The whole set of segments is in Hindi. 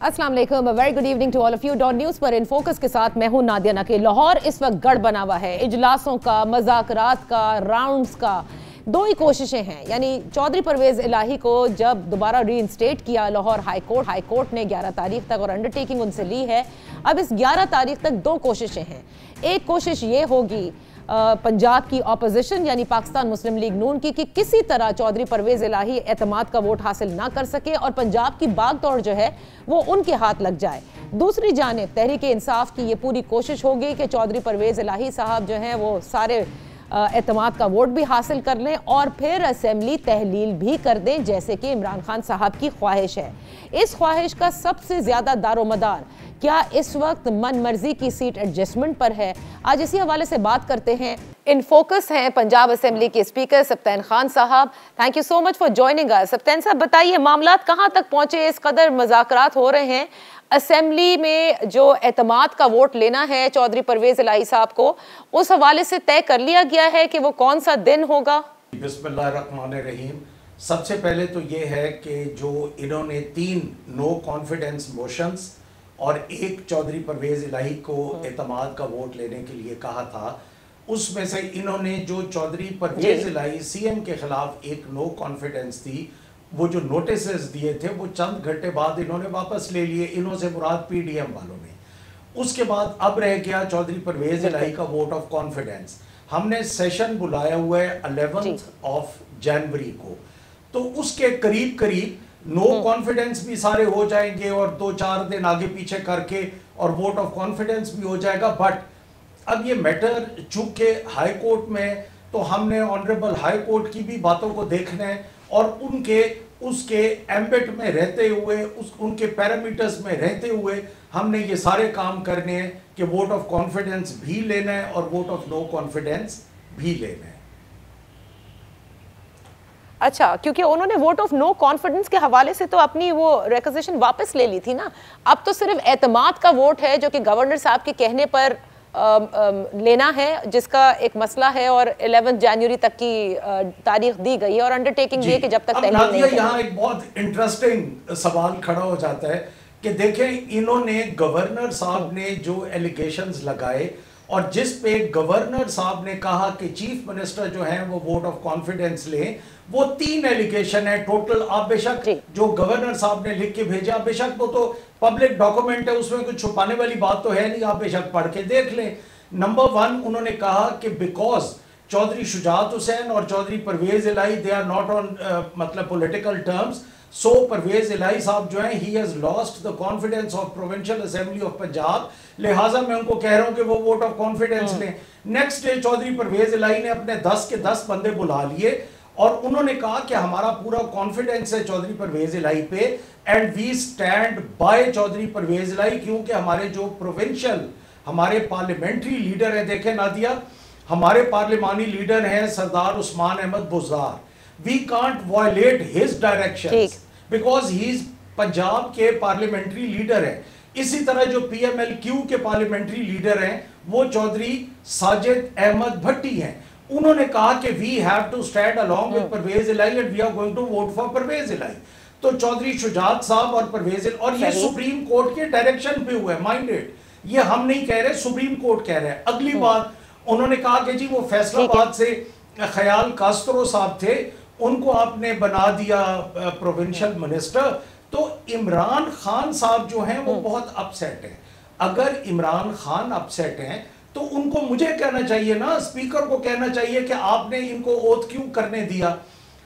अस्सलाम वालेकुम, very good evening to all of you. Dawn news पर इन फोकस के साथ मैं हूं नादिया नकी। लाहौर इस वक्त गढ़ बना हुआ है, इजलासों का, मज़ाकरात का, राउंड्स का। दो ही कोशिशें हैं, यानी चौधरी परवेज़ इलाही को जब दोबारा रीइंस्टेट किया लाहौर हाई कोर्ट ने 11 तारीख तक और अंडरटेकिंग उनसे ली है। अब इस 11 तारीख तक दो कोशिशें हैं। एक कोशिश ये होगी पंजाब की ऑपोजिशन यानी पाकिस्तान मुस्लिम लीग नून की कि किसी तरह चौधरी परवेज़ इलाही एतमाद का वोट हासिल ना कर सके और पंजाब की बाग दौड़ जो है वो उनके हाथ लग जाए। दूसरी जानिब तहरीक इंसाफ की ये पूरी कोशिश होगी कि चौधरी परवेज़ इलाही साहब जो हैं वो सारे एतमाद का वोट भी हासिल कर लें और फिर असेंबली तहलील भी कर दें, जैसे कि इमरान खान साहब की ख्वाहिश है। इस ख्वाहिश का सबसे ज़्यादा दारोमदार क्या इस वक्त मन मर्जी की सीट एडजस्टमेंट पर है? आज इसी हवाले से बात करते हैं। इन फोकस हैं पंजाब असेंबली के स्पीकर सप्तान खान साहब। Thank you so much for joining us. Sibtain साहब, बताइए मामलात कहाँ तक पहुँचे? इस कदर मज़ाकरात हो रहे हैं असेंबली में, जो एतमाद का वोट लेना है चौधरी परवेज़ इलाही साहब को, उस हवाले से तय कर लिया गया है कि वो कौन सा दिन होगा? बिस्मिल्लाहिर्रहमानिर्रहीम। सबसे पहले तो ये है कि जो इन्होंने 3 नो कॉन्फिडेंस मोशंस और एक चौधरी परवेज़ इलाही को एतमाद का वोट लेने के लिए कहा था, उसमें से इन्होंने जो चौधरी परवेज़ इलाही सीएम के खिलाफ एक नो कॉन्फिडेंस थी, वो जो नोटिसेस दिए थे वो चंद घंटे बाद इन्होंने वापस ले लिए। इन्हों से मुराद पीडीएम वालों ने। उसके बाद अब रह गया चौधरी परवेज़ इलाही का वोट ऑफ कॉन्फिडेंस। हमने सेशन बुलाया हुआ है 11 जनवरी को, तो उसके करीब करीब नो कॉन्फिडेंस भी सारे हो जाएंगे और 2-4 दिन आगे पीछे करके और वोट ऑफ कॉन्फिडेंस भी हो जाएगा। बट अब ये मैटर चूंकि हाई कोर्ट में, तो हमने ऑनरेबल हाई कोर्ट की भी बातों को देखना है और उसके एम्बिट में रहते हुए, उनके पैरामीटर्स में रहते हुए हमने ये सारे काम करने हैं कि वोट ऑफ कॉन्फिडेंस भी लेना है और वोट ऑफ नो कॉन्फिडेंस भी लेना है। अच्छा, क्योंकि उन्होंने वोट ऑफ नो कॉन्फिडेंस के हवाले से तो अपनी वो रिक्वेजिशन वापस ले ली थी ना। अब तो सिर्फ एतमाद का वोट है जो कि गवर्नर साहब के कहने पर लेना है, जिसका एक मसला है और 11 जनवरी तक की तारीख दी गई है और अंडरटेकिंग ये कि जब तक तहलील नहीं होगी। यहाँ एक बहुत इंटरेस्टिंग सवाल खड़ा हो जाता है कि देखें, इन्होंने गवर्नर साहब ने जो एलिगेशंस लगाए और जिस पे गवर्नर साहब ने कहा कि चीफ मिनिस्टर जो है वो वोट ऑफ कॉन्फिडेंस लें, वो 3 एलिगेशन है टोटल। आप बेशक जो गवर्नर साहब ने लिख के भेजा, बेशक वो तो पब्लिक डॉक्यूमेंट है, उसमें कुछ छुपाने वाली बात तो है नहीं, आप बेशक पढ़ के देख लें। नंबर 1, उन्होंने कहा कि बिकॉज चौधरी शुजात हुसैन और चौधरी परवेज़ इलाही दे आर नॉट ऑन मतलब पॉलिटिकल टर्म्स, सो परवेज़ इलाही साहब जो है he has lost the confidence of provincial assembly of Punjab, लिहाजा मैं उनको कह रहा हूं कि वो वोट ऑफ कॉन्फिडेंस लें। नेक्स्ट डे चौधरी परवेज़ इलाही ने अपने 10 के 10 बंदे बुला लिए और उन्होंने कहा कि हमारा पूरा कॉन्फिडेंस है चौधरी परवेज़ इलाही पे and we stand by Chaudhry Pervaiz Elahi, क्योंकि हमारे जो प्रोविंशियल हमारे पार्लियामेंट्री लीडर है, देखें नादिया, हमारे पार्लिमानी लीडर हैं Sardar Usman Ahmad Buzdar, we can't violate his directions because he is Punjab के पार्लियामेंट्री लीडर है। इसी तरह जो पीएमएलक्यू के पार्लियामेंट्री लीडर हैं वो चौधरी साजिद अहमद भट्टी हैं। उन्होंने कहा कि we have to stand along with Pervaiz Elahi and we are going to vote for Pervaiz Elahi. तो चौधरी शुजात साहब और परवेज़, और ये सुप्रीम कोर्ट के डायरेक्शन पे हुआ है, माइंडेड, ये हम नहीं कह रहे, सुप्रीम कोर्ट कह रहे हैं। अगली बात उन्होंने कहा कि जी वो फैसलाबाद से ख्याल कास्त्रो साहब थे, उनको आपने बना दिया प्रोविंशियल मिनिस्टर। तो इमरान खान साहब जो हैं वो बहुत अपसेट हैं। अगर इमरान खान अपसेट हैं तो उनको मुझे कहना चाहिए ना, स्पीकर को कहना चाहिए कि आपने इनको ओथ क्यों करने दिया,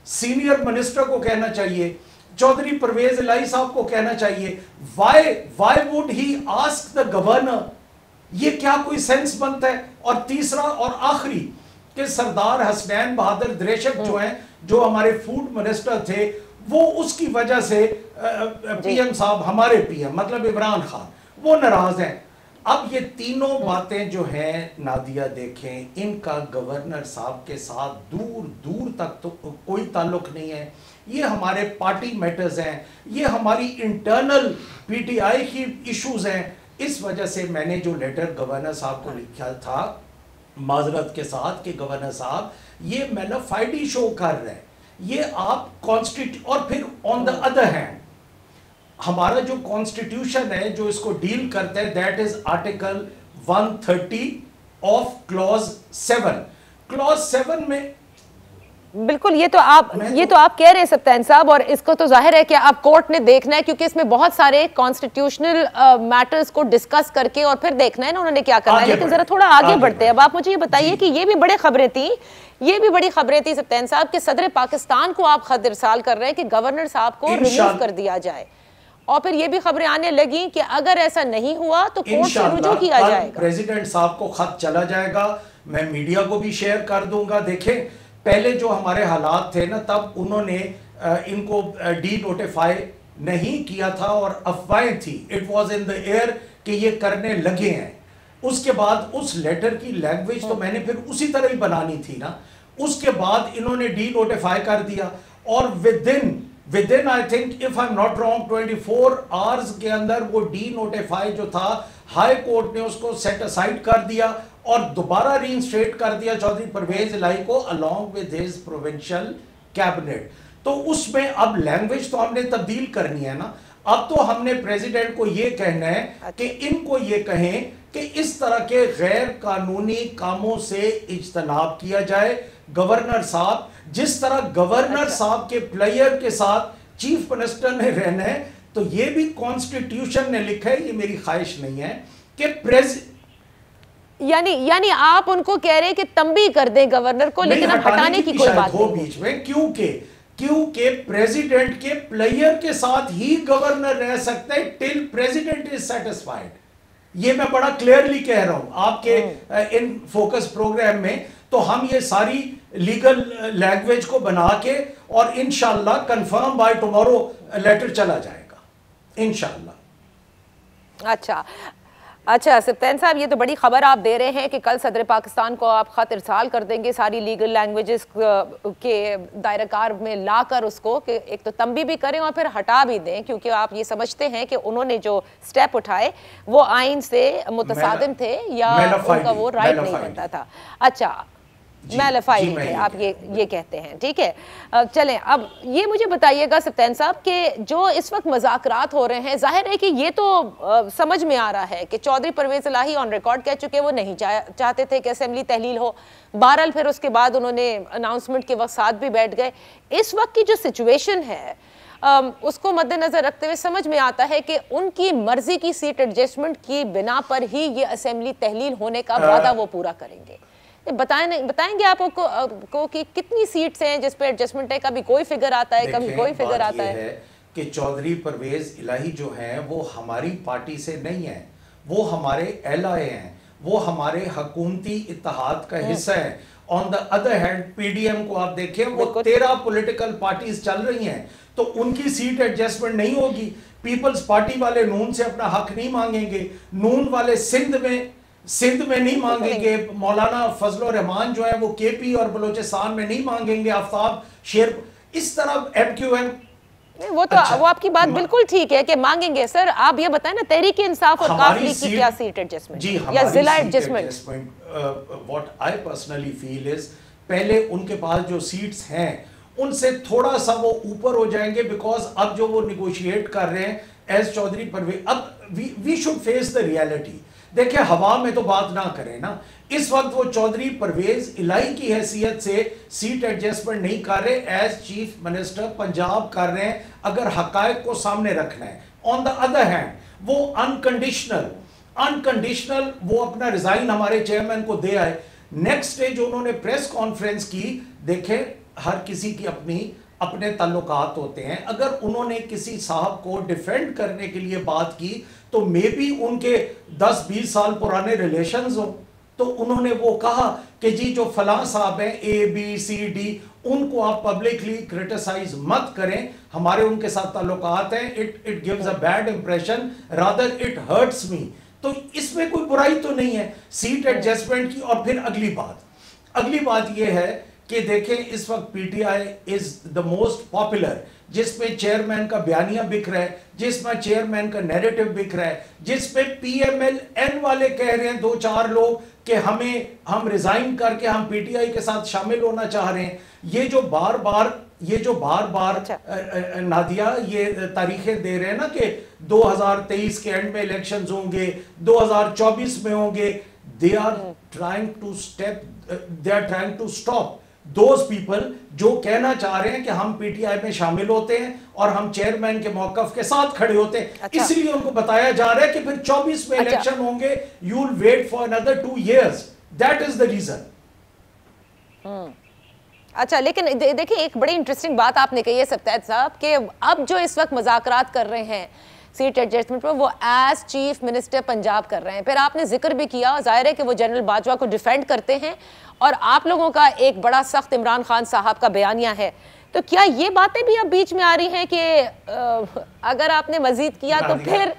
सीनियर मिनिस्टर को कहना चाहिए, चौधरी परवेज़ इलाही साहब को कहना चाहिए, why would he ask the governor? ये क्या कोई सेंस बनता है? और तीसरा और आखिरी कि सरदार हसनैन बहादुर द्रेशक जो हैं, जो हमारे फूड मिनिस्टर थे, वो उसकी वजह से पीएम साहब, हमारे पीएम मतलब इमरान खान, वो नाराज हैं। अब ये तीनों बातें जो हैं नादिया, देखें, इनका गवर्नर साहब के साथ दूर दूर तक तो कोई ताल्लुक नहीं है। ये हमारे पार्टी मैटर्स हैं, ये हमारी इंटरनल पीटीआई की इश्यूज हैं। इस वजह से मैंने जो लेटर गवर्नर साहब को लिखा था माजरत के साथ कि गवर्नर साहब ये मैलाफाइडी शो कर रहे हैं, ये आप कॉन्स्टिट्यूट, और फिर ऑन द अदर हैंड हमारा जो कॉन्स्टिट्यूशन है जो इसको डील करता है, that is article 130 of clause 7। Clause 7 में बिल्कुल, ये तो आप कह रहे हैं सप्तान साहब, और इसको तो जाहिर है कि आप कोर्ट ने देखना है, क्योंकि इसमें बहुत सारे कॉन्स्टिट्यूशनल मैटर्स को डिस्कस करके और फिर देखना है ना उन्होंने क्या करना है। लेकिन जरा थोड़ा आगे बढ़ते हैं। अब आप मुझे ये बताइए कि ये भी बड़ी खबरें थी सप्तान साहब कि सदर पाकिस्तान को आप खत इरसाल कर रहे हैं कि गवर्नर साहब को रिमूव कर दिया जाए, और फिर ये भी खबरें आने लगी कि अगर ऐसा नहीं हुआ तो कोर्ट से रुजू किया जाएगा। प्रेसिडेंट साहब को खत चला जाएगा, मैं मीडिया को भी शेयर कर दूंगा। देखें, पहले जो हमारे हालात थे ना, तब उन्होंने इनको डी नोटिफाई नहीं किया था और अफवाहें थी, it was in the air कि ये करने लगे हैं। उसके बाद उस लेटर की लैंग्वेज तो मैंने फिर उसी तरह ही बनानी थी ना। उसके बाद इन्होंने डी नोटिफाई कर दिया, और with in I think if I am not wrong 24 hours के अंदर वो डी नोटिफाई जो था हाई कोर्ट ने उसको सेट असाइड कर दिया और दोबारा रीइंस्टेट कर दिया चौधरी परवेज इलाही को along with his provincial cabinet. तो उसमें अब लैंग्वेज तो हमने तब्दील करनी है ना। अब तो हमने प्रेसिडेंट को यह कहना है कि इनको ये कहें कि इस तरह के गैर कानूनी कामों से इज्तनाब किया जाए। गवर्नर साहब, जिस तरह गवर्नर साहब के प्लेयर के साथ चीफ मिनिस्टर ने रहना है, तो ये भी कॉन्स्टिट्यूशन ने लिखा है, ये मेरी ख्वाहिश नहीं है कि यानी आप उनको कह रहे हैं कि तंबी कर दें गवर्नर को, लेकिन अब हटाने की कोई बात नहीं बीच में, क्योंकि प्रेसिडेंट के प्लेयर के साथ ही गवर्नर रह सकता है टिल प्रेसिडेंट इज सेटिस्फाइड। ये मैं बड़ा क्लियरली कह रहा हूं आपके इन फोकस प्रोग्राम में। तो हम ये सारी लीगल लैंग्वेज को बना के और इंशाल्लाह कंफर्म बाय टुमारो लेटर चला जाएगा इंशाल्लाह। अच्छा सप्तान साहब, ये तो बड़ी खबर आप दे रहे हैं कि कल सदर पाकिस्तान को आप खत इरसाल कर देंगे सारी लीगल लैंग्वेजेस के दायराकार में लाकर उसको कि एक तो तंबी भी करें और फिर हटा भी दें, क्योंकि आप ये समझते हैं कि उन्होंने जो स्टेप उठाए वो आइन से मुतसादिम थे या उनका वो राइट नहीं बनता था। अच्छा, मैलिफाइड थे आप ये कहते हैं, ठीक है। चलें, अब ये मुझे बताइएगा सप्तान साहब कि जो इस वक्त मज़ाकरात हो रहे हैं, जाहिर है कि ये तो समझ में आ रहा है कि चौधरी परवेज इलाही ऑन रिकॉर्ड कह चुके वो नहीं चाहते थे कि असेंबली तहलील हो। बहरहाल फिर उसके बाद उन्होंने अनाउंसमेंट के वक्त साथ भी बैठ गए। इस वक्त की जो सिचुएशन है उसको मद्देनजर रखते हुए समझ में आता है कि उनकी मर्जी की सीट एडजस्टमेंट की बिना पर ही ये असेंबली तहलील होने का वादा वो पूरा करेंगे। बताएंगे आपको कि कितनी सीट्स हैं जिस पे एडजस्टमेंट है? कभी कोई फिगर आता है, कभी कोई फिगर आता है कि चौधरी परवेज इलाही जो हैं वो हमारी पार्टी से नहीं है, वो हमारे एलआई हैं, वो हमारे हुकूमती इत्तेहाद का हिस्सा है। On the other hand PDM को आप देखें, वो 13 पॉलिटिकल पार्टीज चल रही हैं, तो उनकी सीट एडजस्टमेंट नहीं होगी। पीपल्स पार्टी वाले नून से अपना हक नहीं मांगेंगे, नून वाले सिंध में नहीं मांगेंगे, मौलाना फजल रहमान जो है वो केपी और बलोचिस्तान में नहीं मांगेंगे, आफ्ताब शेर, इस तरह एमक्यूएम। वो तो अच्छा, वो आपकी बात बिल्कुल ठीक है कि मांगेंगे। सर आप ये बताएं ना, तहरीक इंसाफ और काफली की क्या सीट एडजस्टमेंट या जिला adjustment? What I personally feel is, पहले उनके पास जो सीट्स हैं उनसे थोड़ा सा वो ऊपर हो जाएंगे, बिकॉज अब जो वो निगोशिएट कर रहे हैं एज चौधरी परवेज, अब we should face the reality. देखिए, हवा में तो बात ना करें ना। इस वक्त वो चौधरी परवेज इलाही की हैसियत से सीट एडजस्टमेंट नहीं कर रहे, एज चीफ मिनिस्टर पंजाब कर रहे हैं, अगर हकायक को सामने रखना है। ऑन द अदर हैंड वो अनकंडीशनल वो अपना रिजाइन हमारे चेयरमैन को दे आए। नेक्स्ट डे जो उन्होंने प्रेस कॉन्फ्रेंस की, देखें हर किसी की अपने ताल्लुकात होते हैं। अगर उन्होंने किसी साहब को डिफेंड करने के लिए बात की तो मे बी उनके 10-20 साल पुराने रिलेशंस हो, तो उन्होंने वो कहा कि जी जो फलां साहब हैं ABCD, उनको आप पब्लिकली क्रिटिसाइज मत करें, हमारे उनके साथ ताल्लुकात हैं, it gives a bad impression, rather it hurts me. तो इसमें कोई बुराई तो नहीं है सीट एडजस्टमेंट की। और फिर अगली बात यह है कि देखें, इस वक्त PTI is the most popular, जिसमें चेयरमैन का बयानिया बिक रहा है, जिसमें चेयरमैन का नैरेटिव बिक रहा है, जिसमें PMLN वाले कह रहे हैं 2-4 लोग कि हम रिजाइन करके हम पीटीआई के साथ शामिल होना चाह रहे हैं। ये जो बार बार ये जो बार बार अच्छा। नादिया ये तारीखें दे रहे हैं ना कि 2023 के एंड में इलेक्शंस होंगे, 2024 में होंगे, they are trying to stop those people जो कहना चाह रहे हैं कि हम पीटीआई में शामिल होते हैं और हम चेयरमैन के मौकफ के साथ खड़े होते हैं। अच्छा। इसलिए उनको बताया जा रहा है कि फिर 24 में इलेक्शन होंगे, you will wait for another 2 years, that is the reason. अच्छा, लेकिन देखिए एक बड़ी इंटरेस्टिंग बात आपने कही है सप्ताह साहब कि अब जो इस वक्त मुज़ाकरात कर रहे हैं सीट एडजस्टमेंट पर, वो एज चीफ मिनिस्टर पंजाब कर रहे हैं। फिर आपने जिक्र भी किया, जाहिर है कि वो जनरल बाजवा को डिफेंड करते हैं और आप लोगों का एक बड़ा सख्त इमरान खान साहब का बयानिया है। तो क्या ये बातें भी अब बीच में आ रही हैं कि अगर आपने मजीद किया तो फिर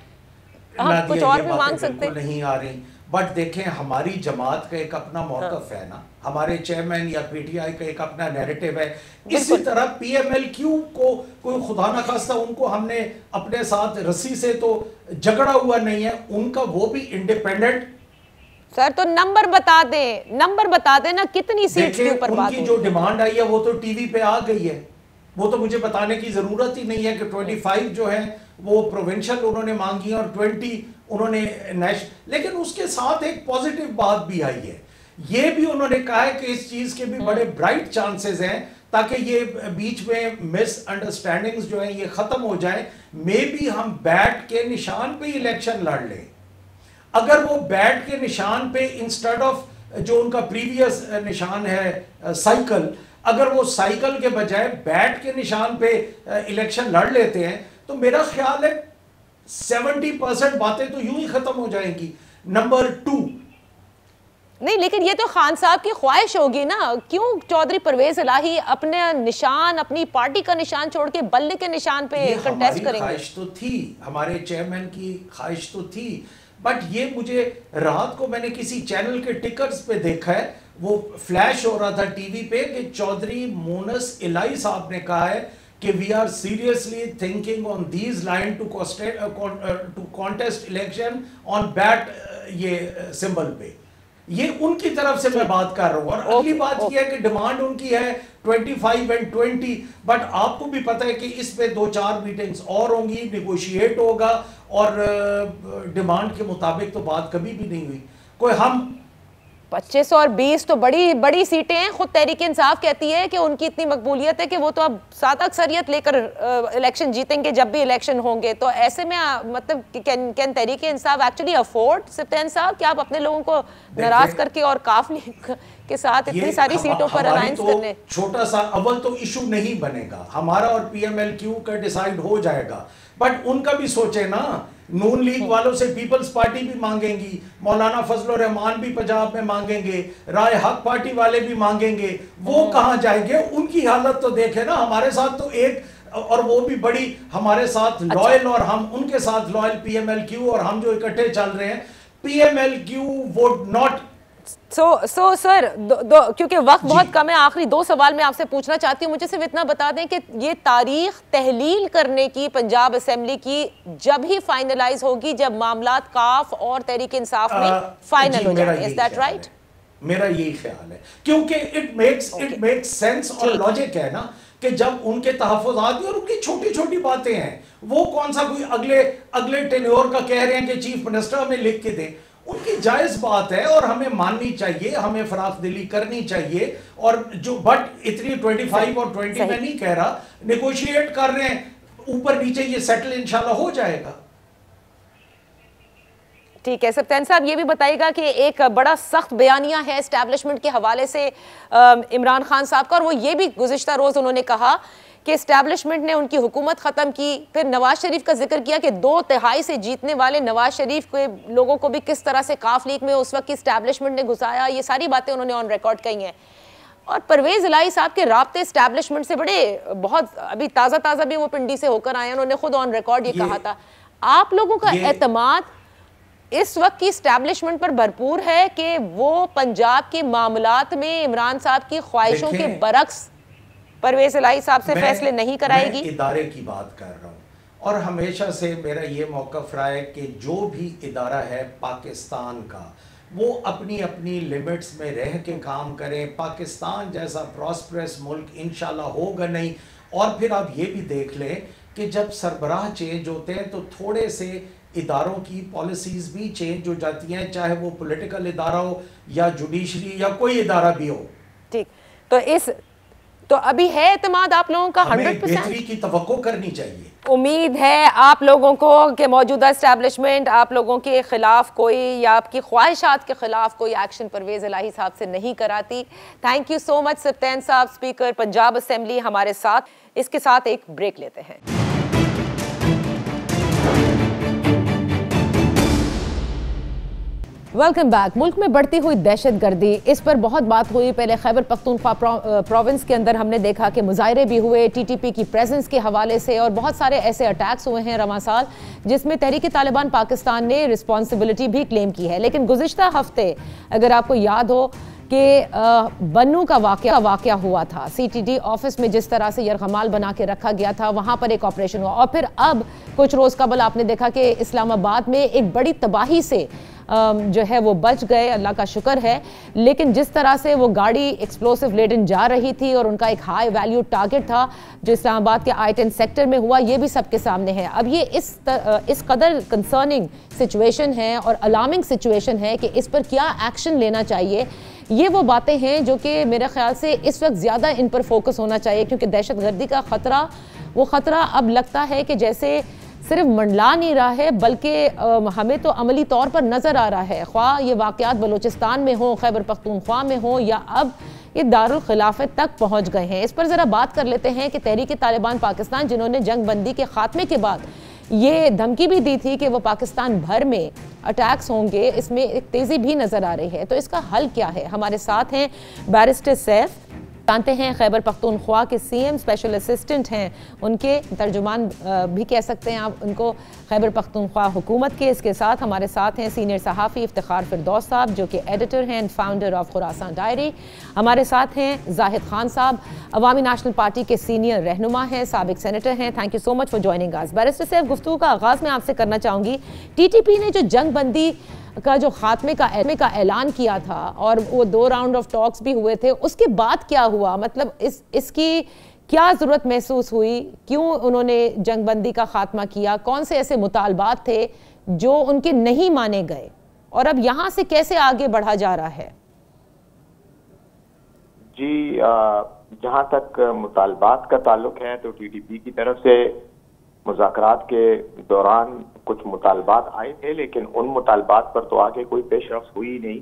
हम कुछ और भी मांग सकते हैं? नहीं आ रही, बट देखें हमारी जमात का एक अपना मौकफ है ना, हमारे चेयरमैन या पीटीआई का एक अपना नैरेटिव है। इसी तरह पीएमएलक्यू को कोई खुदा ना खास्ता उनको हमने अपने साथ रस्सी से तो झगड़ा हुआ नहीं है, उनका वो भी इंडिपेंडेंट। सर तो नंबर बता दें ना, कितनी सीट्स के ऊपर बात उनकी जो डिमांड आई है वो तो टीवी पे आ गई है, वो तो मुझे बताने की जरूरत ही नहीं है कि 25 जो है वो प्रोविंशियल उन्होंने मांगी और 20 उन्होंने नेशनल। लेकिन उसके साथ एक पॉजिटिव बात भी आई है, ये भी उन्होंने कहा है कि इस चीज के भी बड़े ब्राइट चांसेस हैं ताकि ये बीच में मिसअंडरस्टैंडिंग्स जो है ये खत्म हो जाए। मे बी हम बैट के निशान पे इलेक्शन लड़ लें। अगर वो बैट के निशान पे इंस्टेड ऑफ जो उनका प्रीवियस निशान है साइकिल, अगर वो साइकिल के बजाय बैट के निशान पे इलेक्शन लड़ लेते हैं तो मेरा ख्याल है 70% बातें तो यूं ही खत्म हो जाएंगी। नंबर 2, नहीं लेकिन ये तो खान साहब की ख्वाहिश होगी ना, क्यों चौधरी परवेज इलाही अपने निशान, अपनी पार्टी का निशान छोड़ के बल्ले के निशान पे कंटेस्ट करेंगे? ख्वाहिश तो थी, हमारे चेयरमैन की ख्वाहिश तो थी, बट ये मुझे रात को मैंने किसी चैनल के टिकर्स पे देखा है, वो फ्लैश हो रहा था टीवी पे कि चौधरी मोनस इलाही साहब ने कहा है कि we are seriously thinking on these line to contest election on bat ये सिंबल पे। ये उनकी तरफ से मैं बात कर रहा हूँ। और अगली बात ये है कि डिमांड उनकी है 25 एंड 20, बट आपको भी पता है कि इस पे 2-4 मीटिंग्स और होंगी, निगोशिएट होगा और डिमांड के मुताबिक तो बात कभी भी नहीं हुई। कोई हम 25 और 20 तो बड़ी बड़ी सीटें हैं। खुद तहरीक इंसाफ कहती है कि उनकी इतनी मकबूलियत है कि वो तो अब 7 अक्सरियत लेकर इलेक्शन जीतेंगे जब भी इलेक्शन होंगे। तो ऐसे में मतलब can Tehreek Insaf actually afford सप्ताह साहब कि आप अपने लोगों को नाराज करके और काफिले के साथ इतनी सारी सीटों पर अलायंस तो करने? छोटा सा अव्वल तो इशू नहीं बनेगा, हमारा और पीएमएलक्यू का डिसाइड हो जाएगा, बट उनका भी सोचे ना। नून लीग वालों से पीपल्स पार्टी भी मांगेंगी, मौलाना फजल रहमान भी पंजाब में मांगेंगे, राय हक पार्टी वाले भी मांगेंगे, वो कहां जाएंगे? उनकी हालत तो देखे ना। हमारे साथ तो एक, और वो भी बड़ी हमारे साथ लॉयल, और हम उनके साथ लॉयल पीएमएलक्यू, और हम जो इकट्ठे चल रहे हैं PML-Q would not. So sir क्योंकि वक्त बहुत कम है, आखिरी 2 सवाल मैं आपसे पूछना चाहती हूँ। मुझे सिर्फ इतना बता दें कि ये तारीख तहलील करने की पंजाब असेंबली की जब ही फाइनलाइज होगी जब मामलात काफ और तहरीक इंसाफ में फाइनल हो जाए, इज दैट राइट? मेरा यही ख्याल है, क्योंकि इट मेक्स सेंस और लॉजिक है ना कि जब उनके तहफ़्फ़ुज़ात और उनकी छोटी छोटी बातें हैं, वो कौन सा कोई अगले टेन्योर का कह रहे हैं कि चीफ मिनिस्टर हमें लिख के दे, उनकी जायज बात है और हमें माननी चाहिए, हमें फराख दिली करनी चाहिए। और जो बट इतनी 25 और 20 में नहीं कह रहा, नेगोशिएट कर रहे हैं, ऊपर नीचे ये सेटल इंशाल्लाह हो जाएगा। ठीक है सप्तान साहब, ये भी बताइएगा कि एक बड़ा सख्त बयानिया है एस्टैब्लिशमेंट के हवाले से इमरान खान साहब का, और वो ये भी गुज़िश्ता रोज़ उन्होंने कहा कि एस्टैब्लिशमेंट ने उनकी हुकूमत ख़त्म की। फिर नवाज शरीफ का जिक्र किया कि 2/3 से जीतने वाले नवाज शरीफ के लोगों को भी किस तरह से काफ लीग में उस वक्त की एस्टैब्लिशमेंट ने घुसाया। ये सारी बातें उन्होंने ऑन रिकॉर्ड कही हैं। और परवेज इलाही साहब के राब्ते एस्टैब्लिशमेंट से बड़े, बहुत अभी ताज़ा भी वो पिंडी से होकर आए हैं, उन्होंने खुद ऑन रिकॉर्ड ये कहा था। आप लोगों का एतमाद इस वक्त की एस्टैब्लिशमेंट पर भरपूर है कि वो पंजाब के मामलात में इमरान साहब की ख्वाहिशों के बरक्स परवेज इलाही साहब से फैसले नहीं कराएगी? मैं इदारे की बात कर रहा हूँ, और हमेशा से मेरा ये मौक़िफ़ रहा है कि जो भी इदारा है पाकिस्तान का, वो अपनी अपनी लिमिट्स में रह के काम करें। पाकिस्तान जैसा प्रॉस्परस मुल्क इंशाल्लाह होगा नहीं। और फिर आप ये भी देख लें कि जब सरबराह चेंज होते हैं तो थोड़े से इदारों की पॉलिसीज़ भी चेंज हो जाती हैं, चाहे वो पॉलिटिकल इदारा हो या जुडिशरी या कोई इदारा भी हो। ठीक, तो अभी है एतमाद आप लोगों का 100%? बेहतरी की तवक्को करनी चाहिए। उम्मीद है आप लोगों को कि मौजूदा एस्टैब्लिशमेंट आप लोगों के खिलाफ कोई या आपकी ख्वाहिशात के खिलाफ कोई एक्शन परवेज इलाही साहब से नहीं कराती। थैंक यू सो मच सप्तान साहब, स्पीकर पंजाब असेंबली हमारे साथ। इसके साथ एक ब्रेक लेते हैं। Welcome back. मुल्क में बढ़ती हुई दहशतगर्दी, इस पर बहुत बात हुई। पहले खैबर पख्तूनख्वा प्रोविंस के अंदर हमने देखा कि मुजाहरे भी हुए टीटीपी की प्रेजेंस के हवाले से, और बहुत सारे ऐसे अटैक्स हुए हैं रवां साल जिसमें तहरीक तालिबान पाकिस्तान ने रिस्पॉन्सिबिलिटी भी क्लेम की है। लेकिन गुज़िश्ता हफ्ते अगर आपको याद हो कि बन्नू का वाक़या हुआ था, सीटीडी ऑफिस में जिस तरह से यरगमाल बना के रखा गया था, वहाँ पर एक ऑपरेशन हुआ। और फिर अब कुछ रोज़ कबल आपने देखा कि इस्लामाबाद में एक बड़ी तबाही से जो है वो बच गए, अल्लाह का शुक्र है। लेकिन जिस तरह से वो गाड़ी एक्सप्लोसिव लेडन जा रही थी और उनका एक हाई वैल्यू टारगेट था जो इस्लामाबाद के I-10 सेक्टर में हुआ, ये भी सबके सामने है। अब ये इस कदर कंसर्निंग सिचुएशन है और अलार्मिंग सिचुएशन है कि इस पर क्या एक्शन लेना चाहिए। ये वो बातें हैं जो कि मेरे ख्याल से इस वक्त ज़्यादा इन पर फोकस होना चाहिए, क्योंकि दहशतगर्दी का ख़तरा, वो ख़तरा अब लगता है कि जैसे सिर्फ मंडला नहीं रहा है, बल्कि हमें तो अमली तौर पर नज़र आ रहा है। ख्वाह ये वाक़यात बलूचिस्तान में हो, खैबर पख्तूनख्वा में हो, या अब ये दारुल खिलाफत तक पहुँच गए हैं। इस पर ज़रा बात कर लेते हैं कि तहरीक तालिबान पाकिस्तान, जिन्होंने जंग बंदी के ख़ात्मे के बाद ये धमकी भी दी थी कि वो पाकिस्तान भर में अटैक्स होंगे, इसमें एक तेज़ी भी नज़र आ रही है। तो इसका हल क्या है? हमारे साथ हैं बैरिस्टर सैफ, जानते हैं खैबर पख्तूनख्वा के सीएम स्पेशल असिस्टेंट हैं, उनके तर्जुमान भी कह सकते हैं आप उनको, खैबर पख्तूनख्वा हुकूमत के। इसके साथ हमारे साथ हैं सीनियर सहाफ़ी इफ्तिखार फिरदौस साहब, जो कि एडिटर हैं and founder of Khorasan diary. हमारे साथ हैं जाहिद खान साहब, अवामी नेशनल पार्टी के सीनियर रहनुमा हैं, साबिक सेनेटर हैं। Thank you so much for joining us. Barrister Saif, गुफ्तगू का आगाज़ मैं आपसे करना चाहूँगी। टीटीपी ने जो जंग बंदी का जो खात्मे का ऐलान किया था और वो 2 राउंड ऑफ टॉक्स भी हुए थे, उसके बाद क्या हुआ? मतलब इसकी क्या ज़रूरत महसूस हुई? क्यों उन्होंने जंग बंदी का खात्मा किया? कौन से ऐसे मुतालबात थे जो उनके नहीं माने गए, और अब यहाँ से कैसे आगे बढ़ा जा रहा है? जी, जहाँ तक मुतालबात का ताल्लुक है तो टीटीपी की तरफ से मुज़ाकरात के दौरान कुछ मुतालबात आए थे, लेकिन उन मुतालबात पर तो आगे कोई पेशरफ्त हुई नहीं।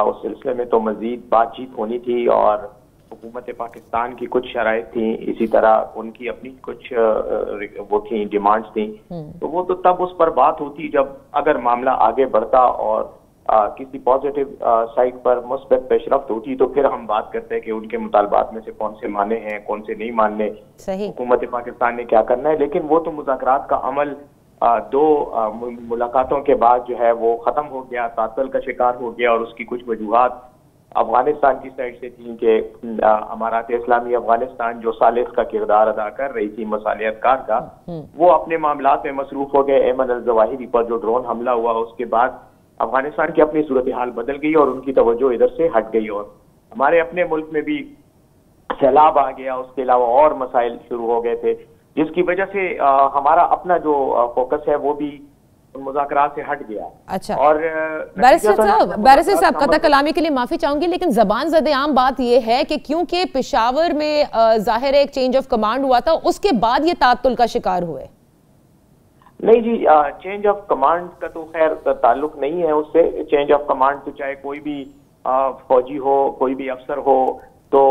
उस सिलसिले में तो मजीद बातचीत होनी थी और हुकूमत पाकिस्तान की कुछ शराइत थी, इसी तरह उनकी अपनी कुछ वो थी डिमांड्स थी। तो वो तो तब उस पर बात होती जब अगर मामला आगे बढ़ता और किसी पॉजिटिव साइड पर मुस्बत पेशरफ्त होती, तो फिर हम बात करते हैं कि उनके मुतालबात में से कौन से माने हैं, कौन से नहीं मानने, हुकूमत पाकिस्तान ने क्या करना है। लेकिन वो तो मुज़ाकरात का अमल 2 मुलाकातों के बाद जो है वो ख़त्म हो गया, तातल का शिकार हो गया। और उसकी कुछ वजूहात अफगानिस्तान की साइड से थी कि अमारात इस्लामी अफगानिस्तान जो सालिस का किरदार अदा कर रही थी मसालियतकार का, वो अपने मामलात में मसरूफ हो गए। एमन अल-जवाहिरी पर जो ड्रोन हमला हुआ, उसके बाद अफगानिस्तान की अपनी सूरत हाल बदल गई और उनकी तवज्जो इधर से हट गई, और हमारे अपने मुल्क में भी सैलाब आ गया। उसके अलावा और मसाइल शुरू हो गए थे, जिसकी वजह से हमारा अपना जो फोकस है वो भी मुज़ाकरात से हट गया। अच्छा, और बैरिस्टर साहब कतई कलामी के लिए माफी चाहूंगी, लेकिन जबान ज़द-ए-आम बात यह है कि क्योंकि पेशावर में जाहिर एक चेंज ऑफ कमांड हुआ था, उसके बाद ये तातुल का शिकार हुए। नहीं जी, चेंज ऑफ कमांड का तो खैर ताल्लुक नहीं है उससे। चेंज ऑफ कमांड तो चाहे कोई भी फौजी हो, कोई भी अफसर हो, तो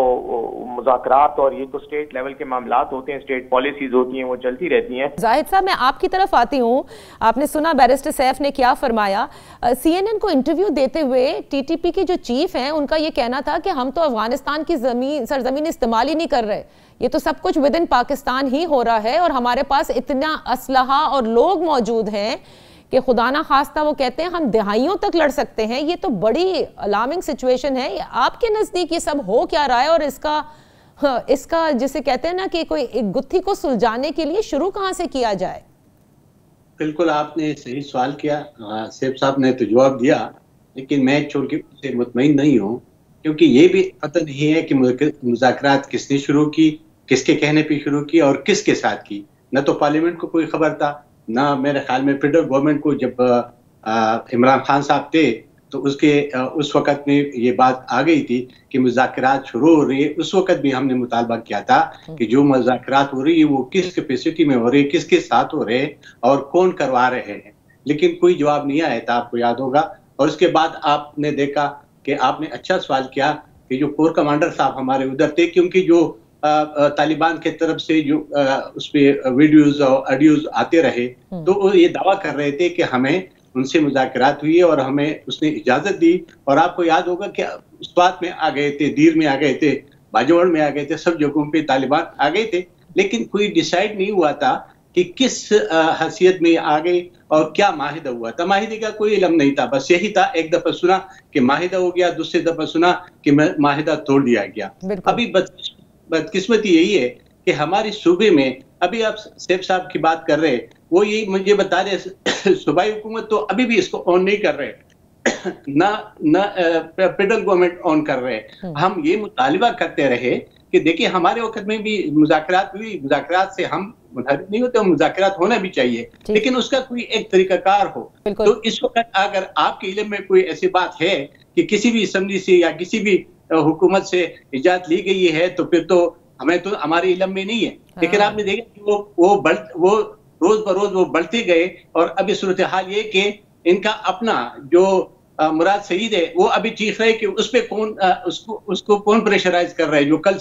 मुज़ाकरात और ये तो स्टेट लेवल के मामलात होते हैं, स्टेट पॉलिसीज होती हैं, वो चलती रहती हैं। जाहिद साहब, मैं आपकी तरफ आती हूँ। आपने सुना बैरिस्टर सैफ ने क्या फरमाया। CNN को इंटरव्यू देते हुए टीटीपी के जो चीफ हैं, उनका ये कहना था कि हम तो अफगानिस्तान की सरजमीन इस्तेमाल ही नहीं कर रहे, ये तो सब कुछ विद इन पाकिस्तान ही हो रहा है, और हमारे पास इतना असलहा और लोग मौजूद हैं कि खुदा ना खास्ता वो कहते हैं हम दिहाइयों तक लड़ सकते हैं। ये तो बड़ी अलार्मिंग सिचुएशन है। आपके नज़दीक ये सब हो क्या रहा है, और इसका जिसे कहते हैं ना कि कोई एक गुत्थी को सुलझाने के लिए शुरू कहाँ से किया जाए? बिल्कुल, आपने सही सवाल किया। सैफ साहब ने तो जवाब दिया। लेकिन मैं छोड़ के उससे मुतमईन नहीं हूँ, क्योंकि ये भी पता नहीं है कि मुज़ाकरात किसने शुरू की, किसके कहने पे शुरू की और किसके साथ की। न तो पार्लियामेंट को कोई खबर था, ना मेरे ख्याल में फेडरल गवर्नमेंट को। जब इमरान खान साहब थे तो उस वक़्त में ये बात आ गई थी कि मुज़ाकरात शुरू हो रही है। उस वक़्त भी हमने मुतालबा किया था कि जो मुज़ाकरात हो रही है वो किस कैपेसिटी में हो रही है, किसके साथ हो रहे हैं और कौन करवा रहे हैं। लेकिन कोई जवाब नहीं आया था, आपको याद होगा। और उसके बाद आपने देखा कि आपने अच्छा सवाल किया कि जो कोर कमांडर साहब हमारे उधर थे, क्योंकि जो तालिबान के तरफ से जो उस पे वीडियोस और ऑडियोज आते रहे, तो वो ये दावा कर रहे थे कि हमें उनसे मुज़ाकरात हुई और हमें उसने इजाजत दी। और आपको याद होगा कि उस बात में आ गए थे, दीर में आ गए थे, बाजोड़ में आ गए थे, सब जगहों पे तालिबान आ गए थे, लेकिन कोई डिसाइड नहीं हुआ था कि किस हैसियत में आ गई और क्या माहिदा हुआ था। माहिदे का कोई इल्म नहीं था, बस यही था, एक दफा सुना कि माहिदा हो गया, दूसरी दफा सुना कि माहिदा तोड़ दिया गया। अभी बदकिस्मती यही है कि हमारे सूबे में, अभी आप सैफ साहब की बात कर रहे हैं, वो ये मुझे बता रहे सूबाई हुकूमत तो अभी भी इसको ऑन नहीं कर रहे ना फेडरल गवर्नमेंट ऑन कर रहे हैं। हम ये मुतालिबा करते रहे कि देखिए हमारे वक्त में भी मुज़ाकरात हुई, मुज़ाकरात से हम मुनहरिफ नहीं होते, मुज़ाकरात होना भी चाहिए, लेकिन उसका कोई एक तरीकाकार हो। तो इस वक्त अगर आपके इल्म में कोई ऐसी बात है कि किसी भी असम्बली से या किसी भी हुकूमत से इजाज़त ली गई है, तो फिर तो हमें तो हमारे इल्म में नहीं है। लेकिन आपने देखा कि वो रोज बरोज वो बढ़ते गए और अभी सूरत हाल ये कि इनका अपना जो मुराद सईद है वो अभी चीख रहे कि उस पे कौन उसको कौन प्रेशराइज कर रहा है, जो कल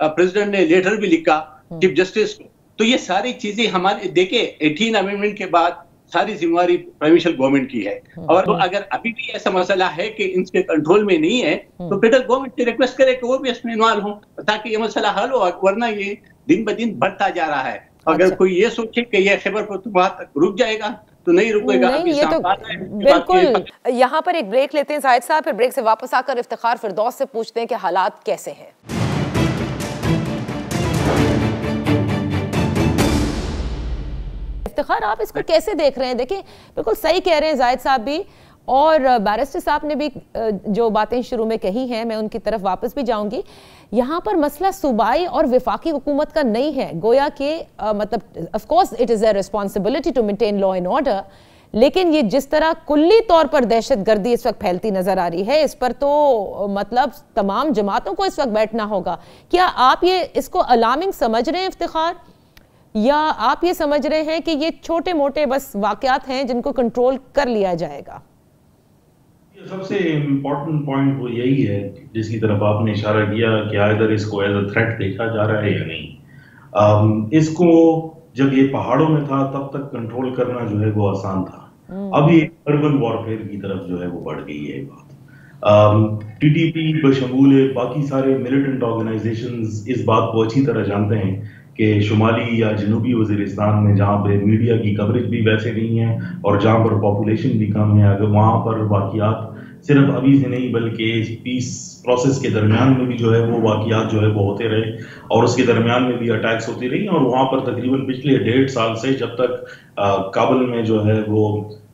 प्रेसिडेंट ने लेटर भी लिखा चीफ जस्टिस को। तो ये सारी चीजें हमारे देखे 18 अमेंडमेंट के बाद सारी जिम्मेवारी प्रोविंशियल गवर्नमेंट की है। और तो अगर अभी भी ऐसा मसला है कि इनके कंट्रोल में नहीं है, तो फेडरल गवर्नमेंट से रिक्वेस्ट करे कि वो भी इसमें इन्वॉल्व हो ताकि ये मसला हल हो, वरना ये दिन ब दिन बढ़ता जा रहा है। अगर कोई ये सोचे कि ये खैबर पख्तूनख्वा रुक जाएगा तो नहीं रुकेगा। नहीं, ये तो बिल्कुल। यहाँ पर एक ब्रेक लेते हैं जाहिद साहब, फिर ब्रेक से वापस आकर इफ्तिखार फिरदौस से पूछते हैं कि हालात कैसे हैं। इफ्तिखार, आप इसको कैसे देख रहे हैं? देखिए बिल्कुल सही कह रहे हैं जाहिद साहब भी, और बैरिस्टर साहब ने भी जो बातें शुरू में कही हैं, मैं उनकी तरफ वापस भी जाऊंगी। यहाँ पर मसला सूबाई और वफाकी हुकूमत का नहीं है, गोया कि मतलब of course it is a responsibility to maintain law and order, लेकिन ये जिस तरह कुल्ली तौर पर दहशतगर्दी इस वक्त फैलती नजर आ रही है, इस पर तो मतलब तमाम जमातों को इस वक्त बैठना होगा। क्या आप ये इसको अलार्मिंग समझ रहे हैं इफ्तिखार, या आप ये समझ रहे हैं कि ये छोटे मोटे बस वाकयात हैं जिनको कंट्रोल कर लिया जाएगा? सबसे इम्पोर्टेंट पॉइंट वो यही है जिसकी तरफ आपने इशारा किया कि आइदर इसको एज अ थ्रेट देखा जा रहा है या नहीं। इसको जब ये पहाड़ों में था तब तक कंट्रोल करना जो है वो आसान था, अब ये अर्बन वॉरफेयर की तरफ जो है वो बढ़ गई है बात। टीटीपी बशमूल बाकी सारे मिलिटेंट ऑर्गेनाइजेशंस इस बात को अच्छी तरह जानते हैं कि शुमाली या जनूबी वज़ीरिस्तान में जहाँ पे मीडिया की कवरेज भी वैसे नहीं है और जहाँ पर पॉपुलेशन भी कम है, अगर वहाँ पर वाक़यात सिर्फ अभी से नहीं बल्कि पीस प्रोसेस के दरमियान में भी जो है वो वाक़यात जो है वो होते रहे और उसके दरमियान में भी अटैक्स होती रही। और वहाँ पर तकरीबन पिछले 1.5 साल से जब तक काबुल में जो है वो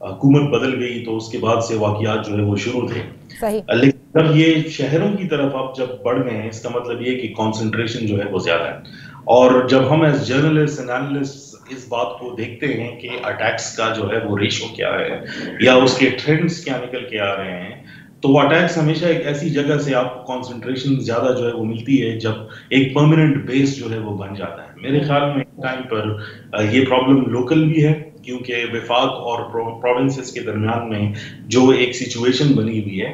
हुकूमत बदल गई तो उसके बाद से वाक़यात जो है वो शुरू थे। लेकिन जब ये शहरों की तरफ अब जब बढ़ गए हैं, इसका मतलब ये कि कॉन्सेंट्रेशन जो है वो ज़्यादा है। और जब हम एज जर्नलिस्ट एनालिस्ट इस बात को देखते हैं कि अटैक्स का जो है वो रेशो क्या है या उसके ट्रेंड्स क्या निकल के आ रहे हैं, तो अटैक्स हमेशा एक ऐसी जगह से आपको कॉन्सेंट्रेशन ज्यादा जो है वो मिलती है जब एक परमानेंट बेस जो है वो बन जाता है। मेरे ख्याल में टाइम पर ये प्रॉब्लम लोकल भी है क्योंकि वफाक और प्रोविंसेस के दरमियान में जो एक सिचुएशन बनी हुई है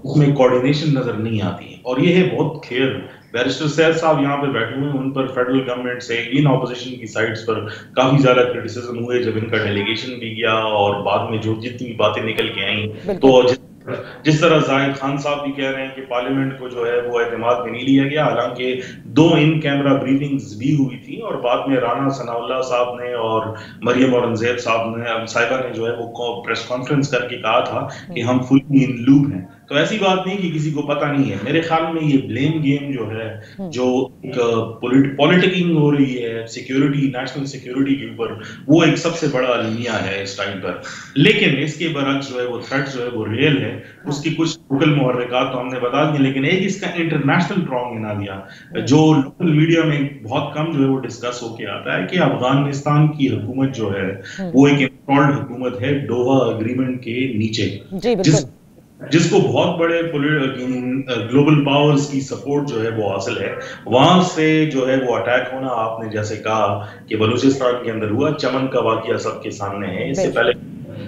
उसमें कोऑर्डिनेशन नजर नहीं आती है। और ये है बहुत क्लियर, बैरिस्टर सैयद साहब यहाँ पे बैठे हुए हैं, उन पर फेडरल गवर्नमेंट से इन ऑपोजिशन की साइड्स पर काफी ज्यादा क्रिटिसिज्म हुए जब इनका डेलीगेशन भी गया और बाद में जो जितनी बातें निकल के आई, तो जिस तरह जाहिद खान साहब भी कह रहे हैं कि पार्लियामेंट को जो है वो एतमाद में नहीं लिया गया, हालांकि 2 इन कैमरा ब्रीफिंग्स भी हुई थी और बाद में राना सनाउल्लाह साहब ने और मरियम औरंगजेब साहब ने साहिबा ने जो है वो प्रेस कॉन्फ्रेंस करके कहा था कि हम फुली इन लूप हैं। तो ऐसी बात नहीं कि किसी को पता नहीं है। मेरे ख्याल में ये ब्लेम गेम जो है, जो पॉलिटिकिंग हो रही है सिक्योरिटी, नेशनल सिक्योरिटी के ऊपर, वो एक सबसे बड़ा अलमिया है इस टाइम पर। लेकिन इसके बरक्स जो है वो थ्रेट जो है वो रियल है। उसकी कुछ लोकल मुहर्रिकात तो हमने बता दिए, लेकिन एक इसका इंटरनेशनल प्रॉन्ग ना दिया, जो लोकल मीडिया में बहुत कम जो है वो डिस्कस होके आता है कि अफगानिस्तान की हुकूमत जो है वो एक इंस्टॉल्ड हुकूमत है डोहा एग्रीमेंट के नीचे, जिसको बहुत बड़े ग्लोबल पावर्स की सपोर्ट जो है वो हासिल है। वहां से जो है वो अटैक होना, आपने जैसे कहा कि बलूचिस्तान के अंदर हुआ, चमन का वाकया सबके सामने है। इससे पहले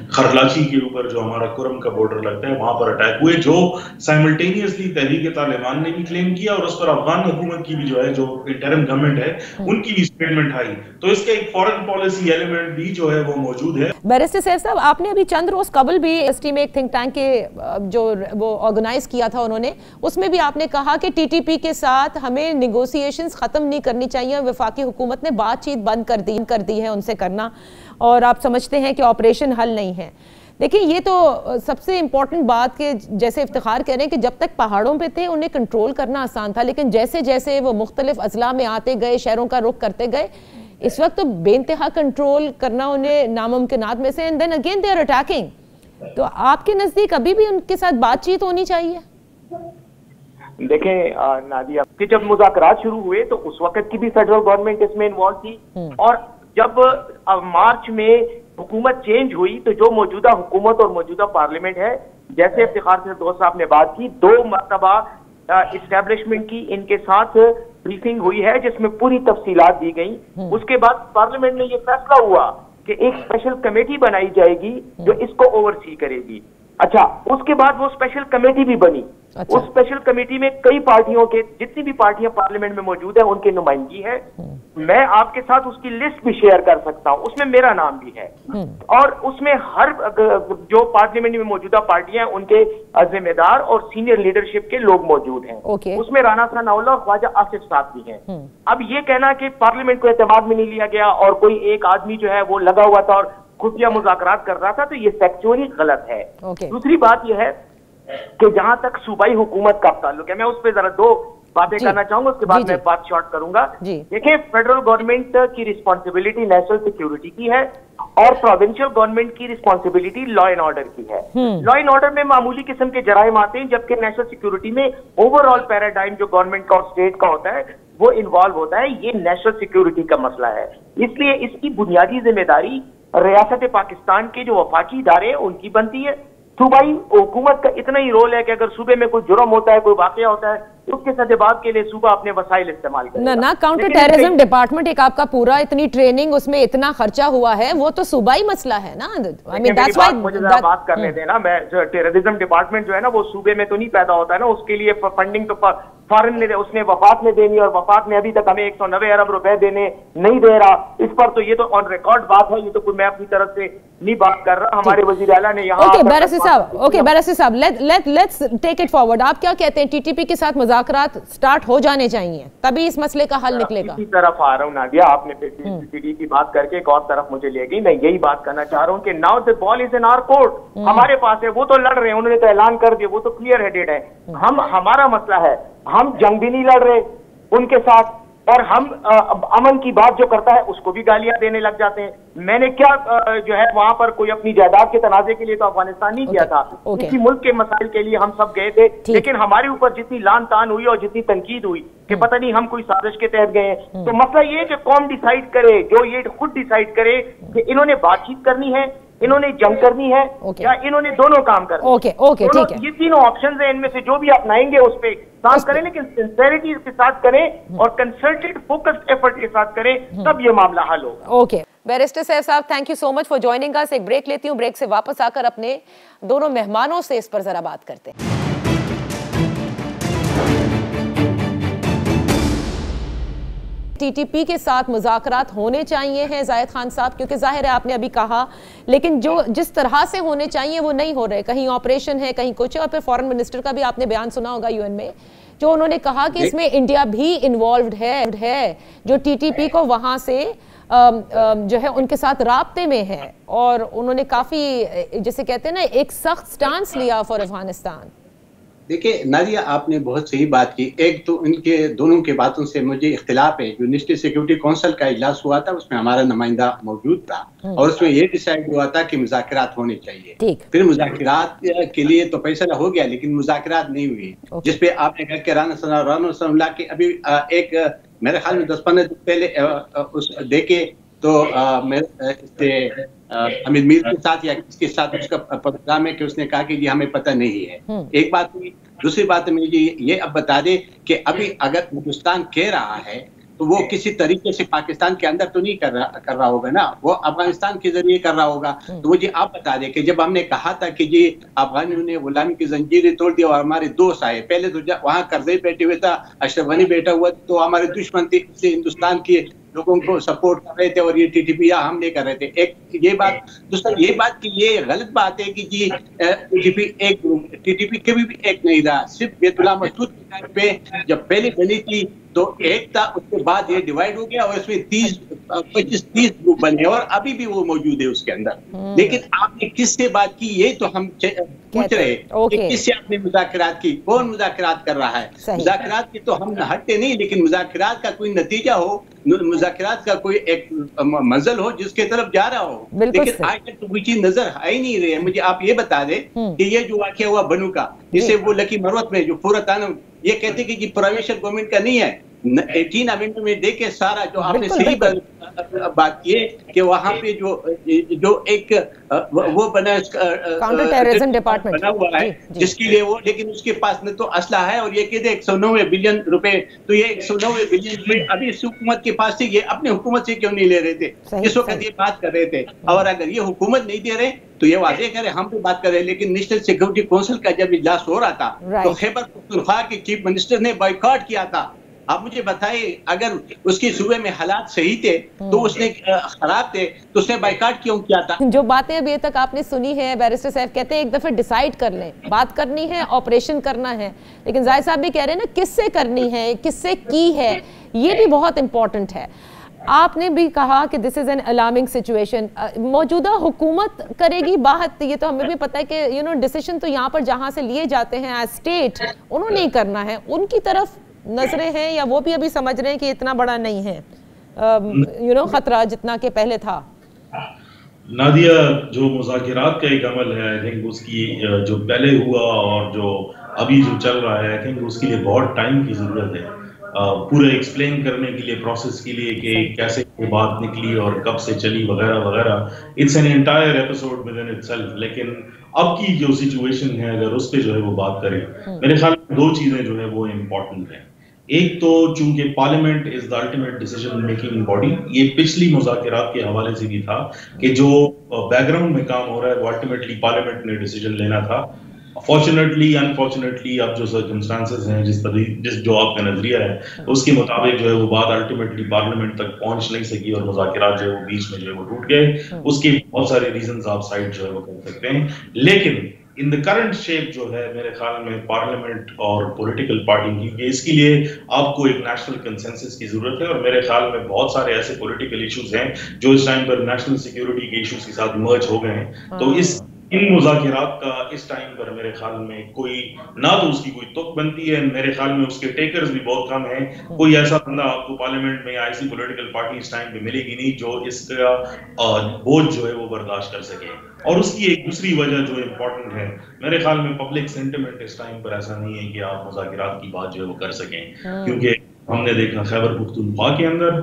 खरलाची के ऊपर जो हमारा कुरम का बॉर्डर लगता है वहां पर अटैक हुए, जो साइमल्टेनियसली तहरीक तालिबान ने भी क्लेम किया और उस पर अफगान हुकूमत की भी जो है, जो इंटरिम गवर्नमेंट है, उनकी भी स्टेटमेंट आई। तो इसका एक फॉरेन पॉलिसी एलिमेंट भी जो है वो मौजूद है। बैरिस्टर सैफ साहब, आपने अभी चंद रोज कबल भी एसटी में एक थिंक टैंक के जो वो ऑर्गेनाइज किया था उन्होंने, उसमें भी आपने कहा कि टीटीपी के साथ हमें निगोशिएशंस खत्म नहीं करनी चाहिए। वफाकी हुकूमत ने बातचीत बंद कर दी है उनसे करना, और आप समझते हैं कि ऑपरेशन हल नहीं है। देखिए, ये तो सबसे इम्पोर्टेंट बात के जैसे इफ्तिखार कह रहे हैं कि जब तक पहाड़ों पे थे उन्हें कंट्रोल करना आसान था, लेकिन जैसे जैसे वो मुख्तलिफ अजला में आते गए, शहरों का रुख करते गए, इस वक्त तो बेइंतहा कंट्रोल करना उन्हें नामुमकिनात में से, and then again they are attacking. तो आपके नजदीक अभी भी उनके साथ बातचीत होनी चाहिए? देखें नादिया, कि जब मुज़ाकरात शुरू हुए तो उस वक्त की भी फेडरल गवर्नमेंट इसमें इन्वॉल्व थी, और जब मार्च में हुकूमत चेंज हुई तो जो मौजूदा हुकूमत और मौजूदा पार्लियामेंट है, जैसे इफ्तिखार से दोस्त साहब ने बात की, 2 मरतबा इस्टेब्लिशमेंट की इनके साथ ब्रीफिंग हुई है जिसमें पूरी तफसीलात दी गई। उसके बाद पार्लियामेंट में ये फैसला हुआ कि एक स्पेशल कमेटी बनाई जाएगी जो इसको ओवरसी करेगी। अच्छा, उसके बाद वो स्पेशल कमेटी भी बनी। उस स्पेशल कमेटी में कई पार्टियों के, जितनी भी पार्टियां पार्लियामेंट में मौजूद है, उनकी नुमाइंदगी है। मैं आपके साथ उसकी लिस्ट भी शेयर कर सकता हूं, उसमें मेरा नाम भी है, और उसमें हर जो पार्लियामेंट में मौजूदा पार्टियां हैं उनके जिम्मेदार और सीनियर लीडरशिप के लोग मौजूद हैं। उसमें राना सनाउल्लाह और ख्वाजा आसिफ साहब भी हैं। अब ये कहना कि पार्लियामेंट को एतमाद में नहीं लिया गया और कोई एक आदमी जो है वो लगा हुआ था और खुफिया मुज़ाकरात कर रहा था, तो ये फैक्चुअली गलत है। दूसरी बात यह है कि जहां तक सूबाई हुकूमत का ताल्लुक है, मैं उस पर जरा 2 बातें करना चाहूंगा, उसके बाद मैं बात शॉर्ट करूंगा। देखिए, फेडरल गवर्नमेंट की रिस्पॉन्सिबिलिटी नेशनल सिक्योरिटी की है और प्रोविंशियल गवर्नमेंट की रिस्पॉन्सिबिलिटी लॉ एंड ऑर्डर की है। लॉ एंड ऑर्डर में मामूली किस्म के जराइम आते हैं, जबकि नेशनल सिक्योरिटी में ओवरऑल पैराडाइम जो गवर्नमेंट का और स्टेट का होता है वो इन्वॉल्व होता है। ये नेशनल सिक्योरिटी का मसला है, इसलिए इसकी बुनियादी जिम्मेदारी रियासत पाकिस्तान के जो वफाकी इदारे हैं उनकी बनती है। सूबाई हुकूमत का इतना ही रोल है कि अगर सूबे में कोई जुर्म होता है, कोई वाकया होता है, तो उसके सदेबाद के लिए सूबा अपने वसाइल इस्तेमाल करेगा। ना काउंटर टेररिज्म डिपार्टमेंट एक आपका पूरा, इतनी ट्रेनिंग, उसमें इतना खर्चा हुआ है, वो तो सूबाई मसला है ना। I mean, that's why मुझे जरा बात करने देना। मैं जो टेररिज्म डिपार्टमेंट जो है ना वो सूबे में तो नहीं पैदा होता है ना, उसके लिए फंडिंग तो फॉरेन ने, उसने वफाक ने देनी, और वफाक ने अभी तक हमें 190 अरब रुपए देने नहीं दे रहा। इस पर तो ये तो ऑन रिकॉर्ड बात है, ये तो कोई मैं अपनी तरफ से नहीं बात कर रहा। हमारे वजीर आला ने यहाँ बैरिस्टर साहब, लेट्स टेक इट फॉरवर्ड। आप क्या कहते हैं, टीटीपी के साथ मुज़ाकरात स्टार्ट हो जाने चाहिए, तभी इस मसले का हल निकलेगा? इसी तरफ आ रहा हूँ नादिया, आपने टीटीपी की बात करके एक और तरफ मुझे ले गई। मैं यही बात करना चाह रहा हूँ कि now the ball is in our court, हमारे पास है। वो तो लड़ रहे हैं, उन्होंने तो ऐलान कर दिया, वो तो क्लियर हेडेड है। हमारा मसला है, हम जंग भी नहीं लड़ रहे उनके साथ, और हम अमन की बात जो करता है उसको भी गालियां देने लग जाते हैं। मैंने क्या जो है वहां पर कोई अपनी जायदाद के तनाजे के लिए तो अफगानिस्तान नहीं किया था, किसी मुल्क के मसाइल के लिए हम सब गए थे। लेकिन हमारे ऊपर जितनी लान तान हुई और जितनी तनकीद हुई कि पता नहीं हम कोई साजिश के तहत गए हैं, तो मसला ये है कि कौन डिसाइड करे, जो ये खुद डिसाइड करे कि इन्होंने बातचीत करनी है, इन्होंने जंग करनी है, या इन्होंने दोनों काम करना है। ठीक है, ये तीनों ऑप्शंस हैं, इनमें से जो भी अपनाएंगे उस पे काम करें, लेकिन सिंसेरिटी के साथ करें और कंसल्टेड फोकस्ड एफर्ट के साथ करें, तब ये मामला हल होगा। बैरिस्टर सैफ साहब, thank you so much for joining us. एक ब्रेक लेती हूँ, ब्रेक से वापस आकर अपने दोनों मेहमानों से इस पर जरा बात करते हैं। टीटीपी के साथ मुज़ाकरात होने चाहिए हैं जाहिद खान साहब, क्योंकि जाहिर है आपने अभी कहा, लेकिन जो जिस तरह से होने चाहिए वो नहीं हो रहे। कहीं ऑपरेशन है, कहीं कुछ है। और फिर फॉरेन मिनिस्टर का भी आपने बयान सुना होगा यूएन में, जो उन्होंने कहा कि इसमें इंडिया भी इन्वॉल्व है, जो टीटीपी को वहां से जो है उनके साथ राब्ते में है, और उन्होंने काफी, जैसे कहते हैं ना, एक सख्त स्टांस लिया फॉर अफगानिस्तान। देखिए नादिया, आपने बहुत सही बात की। एक तो इनके दोनों के बातों से मुझे इख्तिलाफ है। जो नेशनल सिक्योरिटी काउंसिल का इजलास हुआ था उसमें हमारा नुमाइंदा मौजूद था और उसमें ये डिसाइड हुआ था कि मुज़ाकरात होने चाहिए। फिर मुज़ाकरात के लिए तो फैसला हो गया लेकिन मुज़ाकरात नहीं हुए, जिसपे आपने कहा कि राना सनाउल्लाह के अभी एक मेरे ख्याल में 10-15 दिन पहले उस देखे तो हमीद मीर के साथ या किसके साथ उसका प्रोग्राम है कि उसने कहा कि जी हमें पता नहीं है। एक बात हुई। दूसरी बात में ये अब बता दे कि अभी अगर हिंदुस्तान कह रहा है तो वो किसी तरीके से पाकिस्तान के अंदर तो नहीं कर रहा होगा ना, वो अफगानिस्तान के जरिए कर रहा होगा। तो मुझे आप बता दें कि जब हमने कहा था कि जी अफगानियों ने गुलामी की जंजीरें तोड़ दी और हमारे दोस्त आए, पहले तो वहाँ करज़ई बैठे हुए था, अशरफ गनी बैठा हुआ तो हमारे दुश्मन थे, हिंदुस्तान के लोगों को सपोर्ट कर रहे थे और ये टीटीपी या हमले कर रहे थे। एक ये बात। दूसरा ये बात कि ये गलत बात है कि जी टीटीपी कभी भी एक नहीं रहा। सिर्फ बैतुल्लाह मसूद के टाइम पे जब पहले बनी थी तो एक था, उसके बाद ये डिवाइड हो गया और इसमें 25-30 ग्रुप बने और अभी भी वो मौजूद है उसके अंदर। लेकिन आपने किससे बात की ये तो हम पूछ रहे कि किससे आपने मुज़ाकरात की, कौन मुज़ाकरात कर रहा है। मुज़ाकरात की तो हम हटते नहीं, लेकिन मुज़ाकरात का कोई नतीजा हो, मुज़ाकरात का कोई एक मंजिल हो जिसके तरफ जा रहा हो। लेकिन आज तक तो कोई चीज नजर आ ही नहीं रही है। मुझे आप ये बता दें कि ये जो वाकया हुआ बनू का, जिसे वो लकी मरवत में जो पूरा ताना ये कहते कि जी प्रोविंशियल गवर्नमेंट का नहीं है, 18 अमेंडमेंट में देखे सारा जो आपने सही बात की है कि वहाँ पे जो एक वो बना काउंटर टेररिज्म डिपार्टमेंट बना हुआ है जिसके लिए वो, लेकिन उसके पास न तो असला है और ये कहते 190 बिलियन रुपए, तो ये 190 बिलियन रुपए अभी इस हुकूमत के पास से, ये अपने हुकूमत से क्यों नहीं ले रहे थे इस वक्त ये बात कर रहे थे। और अगर ये हुकूमत नहीं दे रहे तो ये वादे करें, हम पे बात कर रहे हैं। लेकिन नेशनल सिक्योरिटी काउंसिल का जब इजलास हो रहा था तो खैबर पख्तूनख्वा के चीफ मिनिस्टर ने बॉयकॉट किया था। आप मुझे बताइए, अगर उसके सूबे में हालात सही थे तो उसने खराब थे तो उसने बाइकाट क्यों किया था। जो बातें अभी तक आपने सुनी है, बैरिस्टर साहब कहते हैं एक दफे डिसाइड कर लें, बात करनी है, ऑपरेशन करना है, लेकिन जाहिद साहब भी कह रहे हैं ना किससे करनी है, किससे की है, ये भी बहुत इंपॉर्टेंट है। आपने भी कहा कि this is an alarming situation. मौजूदा हुकूमत करेगी बात, ये तो हमें भी पता है कि डिसीजन तो यहाँ पर जहाँ से लिए जाते हैं एज स्टेट उन्होंने ही करना है, उनकी तरफ नजरें हैं या वो भी अभी समझ रहे हैं कि इतना बड़ा नहीं है खतरा जितना कि पहले था। नादिया, जो मुज़ाकिरात का एक अमल है, आई थिंक उसकी जो पहले हुआ और जो अभी जो चल रहा है, आई थिंक उसके लिए बहुत टाइम की जरूरत है पूरा एक्सप्लेन करने के लिए, प्रोसेस के लिए कि कैसे ये बात निकली और कब से चली वगैरह वगैरह। It's an entire episode with in itself. लेकिन अब की जो सिचुएशन है अगर उस पे जो है वो बात करें, मेरे ख्याल में दो चीजें जो है वो इम्पोर्टेंट है। एक तो चूंकि parliament is the ultimate decision making body, ये पिछली मुज़ाकिरात के हवाले से भी था कि जो बैकग्राउंड में काम हो रहा है वो अल्टीमेटली पार्लियामेंट ने डिसीजन लेना था। फॉर्चुनेटली अनफॉर्चुनेटली अब जो सर्कमस्टांसेस हैं, जिस जो आपका नजरिया है उसके मुताबिक जो है वो बात अल्टीमेटली पार्लियामेंट तक पहुंच नहीं सकी और मुज़ाकिरात जो है वो बीच में जो है वो टूट गए। उसके बहुत सारे रीजंस आप साइड जो है वो कर सकते हैं, लेकिन इन द करंट शेप जो है मेरे ख्याल में पार्लियामेंट और पॉलिटिकल पार्टी की, इसके लिए आपको एक नेशनल कंसेंसस की जरूरत है। और मेरे ख्याल में बहुत सारे ऐसे पॉलिटिकल इश्यूज हैं जो इस टाइम पर नेशनल सिक्योरिटी के इश्यूज के साथ मर्ज हो गए हैं। तो इन मुज़ाकिरात का इस टाइम पर मेरे ख्याल में कोई ना तो उसकी कोई तुक बनती है, मेरे ख्याल में उसके टेकर्स भी बहुत कम हैं। कोई ऐसा बंदा आपको पार्लियामेंट में या ऐसी पॉलिटिकल पार्टी इस टाइम पे मिलेगी नहीं जो इसका बोझ जो है वो बर्दाश्त कर सके। और उसकी एक दूसरी वजह जो इम्पोर्टेंट है, मेरे ख्याल में पब्लिक सेंटिमेंट इस टाइम पर ऐसा नहीं है कि आप मुज़ाकिरात की बात जो है वो कर सकें, क्योंकि हमने देखा खैबर पख्तूनख्वा के अंदर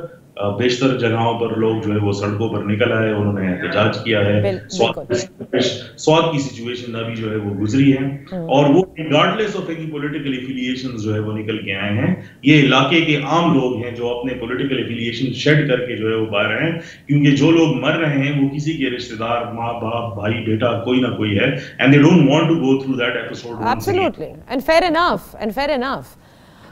बेशतर जगहों पर लोग जो है वो सड़कों पर निकल आए, उन्होंने एहतजाज किया है। स्वाद की सिचुएशन अभी जो है वो गुजरी है और वो regardless of any political affiliations जो है वो निकल के आए हैं। ये इलाके के आम लोग हैं जो अपने पॉलिटिकल एफिलिएशन शेड करके जो है वो बाहर हैं, क्योंकि जो लोग मर रहे हैं वो किसी के रिश्तेदार, माँ बाप, भाई, बेटा, कोई ना कोई है, and they don't want to go through that episode. Absolutely, and fair enough.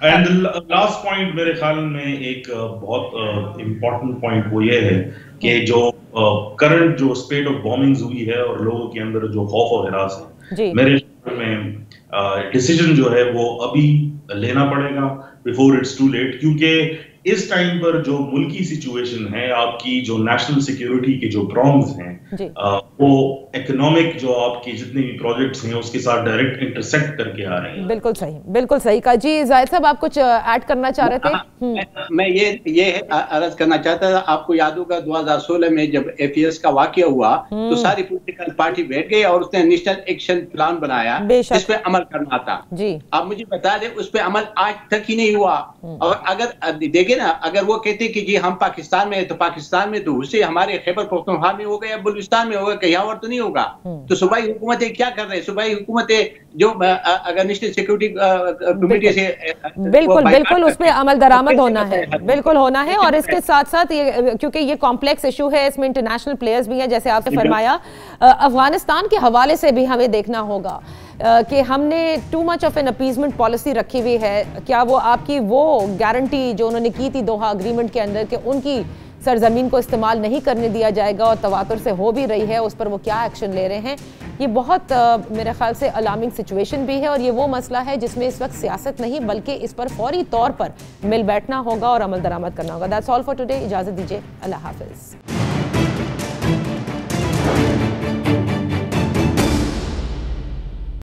And last point मेरे ख्याल में एक बहुत इम्पोर्टेंट पॉइंट वो ये है कि जो करंट जो स्टेट ऑफ बॉम्बिंग्स हुई है और लोगों के अंदर जो खौफ और हिरास है, मेरे ख्याल में डिसीजन जो है वो अभी लेना पड़ेगा बिफोर इट्स टू लेट, क्योंकि इस टाइम पर जो मुल्की सिचुएशन है, आपकी जो नेशनल सिक्योरिटी के जो प्रॉन्ग्स हैं, वो इकोनॉमिक जो आपके जितने भी प्रोजेक्ट्स हैं उसके साथ डायरेक्ट इंटरसेक्ट करके आ रहे हैं। बिल्कुल सही कहा जी। जाहिद साहब, आप कुछ ऐड करना चाह रहे थे? मैं ये अर्ज करना चाहता था, आपको याद होगा 2016 में जब एफएस का वाकया हुआ तो सारी पॉलिटिकल पार्टी बैठ गई और उसने नेशनल एक्शन प्लान बनाया जिस पे अमल करना था जी। आप मुझे बता दें उस पे अमल आज तक ही नहीं हुआ। और अगर देखे ना, अगर वो कहते कि जी हम पाकिस्तान में है तो पाकिस्तान में तो उससे हमारे खैबर पख्तूनख्वा में होगा या बलूचिस्तान में होगा, कहीं और तो नहीं होगा। तो सूबाई हुकूमतें क्या कर रहे हैं? सूबाई हुकूमतें जो अगर नेशनल सिक्योरिटी कमेटी से बिल्कुल उस पर अमल दरामद होना है, बिल्कुल होना है। और इसके साथ साथ ये, क्योंकि ये कॉम्प्लेक्स इशू है, इसमें इंटरनेशनल प्लेयर्स भी हैं, जैसे आपने फरमाया, अफगानिस्तान के हवाले से भी हमें देखना होगा कि हमने too much of an appeasement policy रखी हुई है। क्या वो आपकी वो गारंटी जो उन्होंने की थी दोहा अग्रीमेंट के अंदर कि उनकी सरजमीन को इस्तेमाल नहीं करने दिया जाएगा और तवातुर से हो भी रही है, उस पर वो क्या एक्शन ले रहे हैं? ये बहुत मेरे ख्याल से अलार्मिंग सिचुएशन भी है और ये वो मसला है जिसमें इस वक्त सियासत नहीं बल्कि इस पर फौरी तौर पर मिल बैठना होगा और अमल दरामद करना होगा। That's all for today. इजाज़त दीजिए, अल्लाह हाफिज़।